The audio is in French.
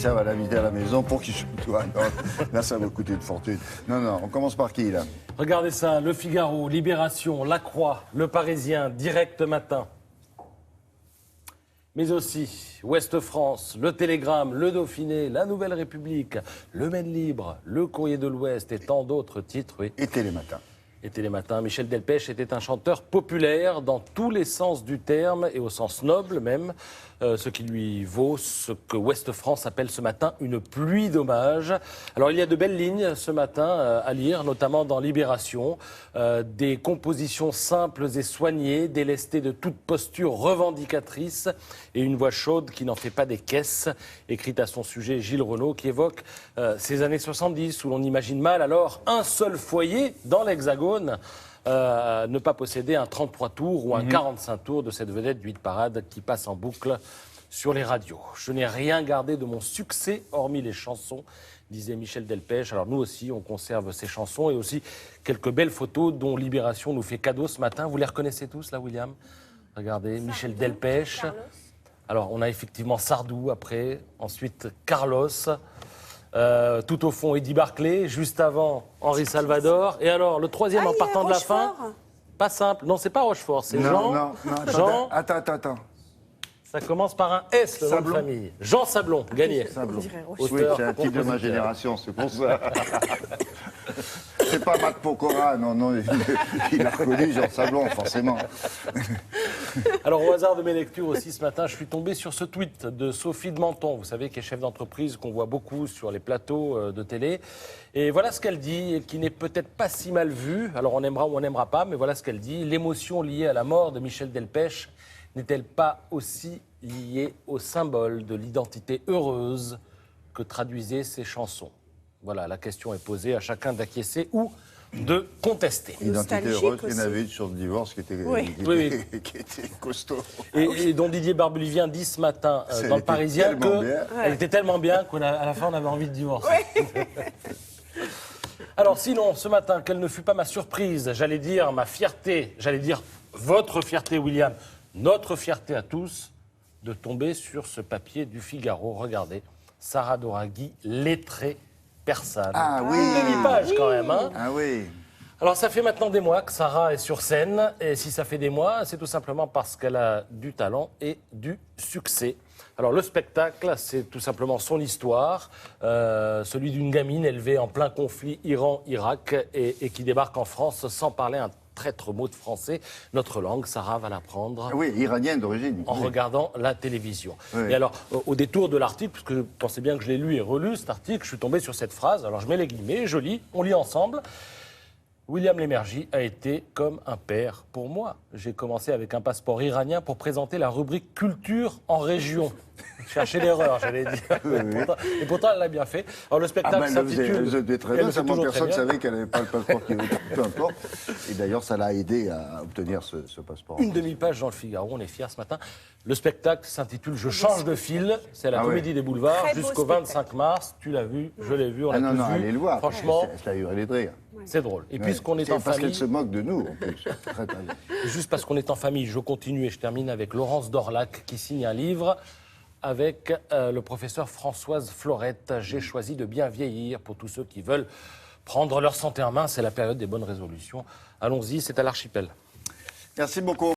Patricia va l'inviter à la maison pour qu'il joue toi. Là, ça va coûter une fortune. Non, on commence par qui, là? Regardez ça, Le Figaro, Libération, La Croix, Le Parisien, Direct Matin. Mais aussi Ouest France, Le Télégramme, Le Dauphiné, La Nouvelle République, Le Maine Libre, Le Courrier de l'Ouest et tant d'autres titres. Oui. Et Télématin. Et Télématin, Michel Delpech était un chanteur populaire dans tous les sens du terme et au sens noble même, ce qui lui vaut ce que Ouest France appelle ce matin une pluie d'hommages. Alors il y a de belles lignes ce matin à lire, notamment dans Libération, des compositions simples et soignées, délestées de toute posture revendicatrice et une voix chaude qui n'en fait pas des caisses, écrite à son sujet Gilles Renaud, qui évoque ces années 70 où l'on imagine mal alors un seul foyer dans l'Hexagone ne pas posséder un 33 tours ou un 45 tours de cette vedette du hit parade qui passe en boucle sur les radios. Je n'ai rien gardé de mon succès hormis les chansons, disait Michel Delpech. Alors nous aussi, on conserve ces chansons et aussi quelques belles photos dont Libération nous fait cadeau ce matin. Vous les reconnaissez tous là, William? Regardez, Michel Delpech. Carlos. Alors on a effectivement Sardou après, ensuite Carlos. Tout au fond, Eddie Barclay, juste avant, Henri Salvador. Et alors, le troisième en partant de la fin, pas simple. Non, c'est pas Rochefort, c'est Jean. Non, Jean, attends. ça commence par un S, le nom de Sablon. famille. Jean Sablon, gagné. Sablon. Oui, Auteur, c'est un type de ma compositeur. génération, c'est pour ça. C'est pas Matt Pokora, non, il a reconnu Jean Sablon, forcément. Alors, au hasard de mes lectures aussi, ce matin, je suis tombé sur ce tweet de Sophie de Menton, vous savez, qui est chef d'entreprise, qu'on voit beaucoup sur les plateaux de télé. Et voilà ce qu'elle dit, et qui n'est peut-être pas si mal vu. Alors, on aimera ou on n'aimera pas, mais voilà ce qu'elle dit. L'émotion liée à la mort de Michel Delpech n'est-elle pas aussi liée au symbole de l'identité heureuse que traduisaient ces chansons? Voilà, la question est posée à chacun d'acquiescer ou de contester. Identité Nostalgique heureuse, il y en aussi. avait une sur le divorce qui était, Oui. qui était costaud. Et dont Didier Barbelivien dit ce matin Elle dans le était Parisien tellement bien. qu'elle était tellement bien qu'à la fin on avait envie de divorcer. Alors sinon, ce matin, quelle ne fut pas ma surprise, j'allais dire ma fierté, j'allais dire votre fierté William, notre fierté à tous, de tomber sur ce papier du Figaro. Regardez, Sarah Doraghi, lettrée persane. Ah oui. Une demi-page quand même, hein. Ah oui. Alors ça fait maintenant des mois que Sarah est sur scène, et si ça fait des mois, c'est tout simplement parce qu'elle a du talent et du succès. Alors le spectacle, c'est tout simplement son histoire, celui d'une gamine élevée en plein conflit Iran-Irak et qui débarque en France sans parler un traître mot de français. Notre langue, Sarah va l'apprendre. Oui, iranienne d'origine. En Oui. regardant la télévision. Oui. Et alors, au détour de l'article, puisque vous pensez bien que je l'ai lu et relu, cet article, je suis tombé sur cette phrase. Alors, je mets les guillemets, je lis, on lit ensemble. William Lémergie a été comme un père pour moi. J'ai commencé avec un passeport iranien pour présenter la rubrique culture en région. Cherchez l'erreur, j'allais dire. Et pourtant, elle l'a bien fait. Alors, le Ah spectacle ben, elle s'intitule... le faisait très Elle bien, le fait seulement toujours personne ne très bien. savait qu'elle n'avait pas le passeport qui veut, peu importe. Et d'ailleurs, ça l'a aidé à obtenir ce passeport. Une demi-page dans le Figaro, on est fiers ce matin. Le spectacle s'intitule Je change de fil. C'est à la Ah ouais. Comédie des Boulevards Très beau jusqu'au 25 mars. Tu l'as vu, je l'ai vu, on l'a Ah non, tous non, vu. allez le voir. Franchement, Je l'ai hurlé de rire. c'est drôle. Et Ouais. puisqu'on est C'est en parce qu'elle famille, se moque de nous, en plus. Très, très bien. juste parce qu'on est en famille, je continue et je termine avec Laurence Dorlac qui signe un livre avec le professeur Françoise Florette. J'ai choisi de bien vieillir pour tous ceux qui veulent prendre leur santé en main. C'est la période des bonnes résolutions. Allons-y, c'est à l'Archipel. Merci beaucoup.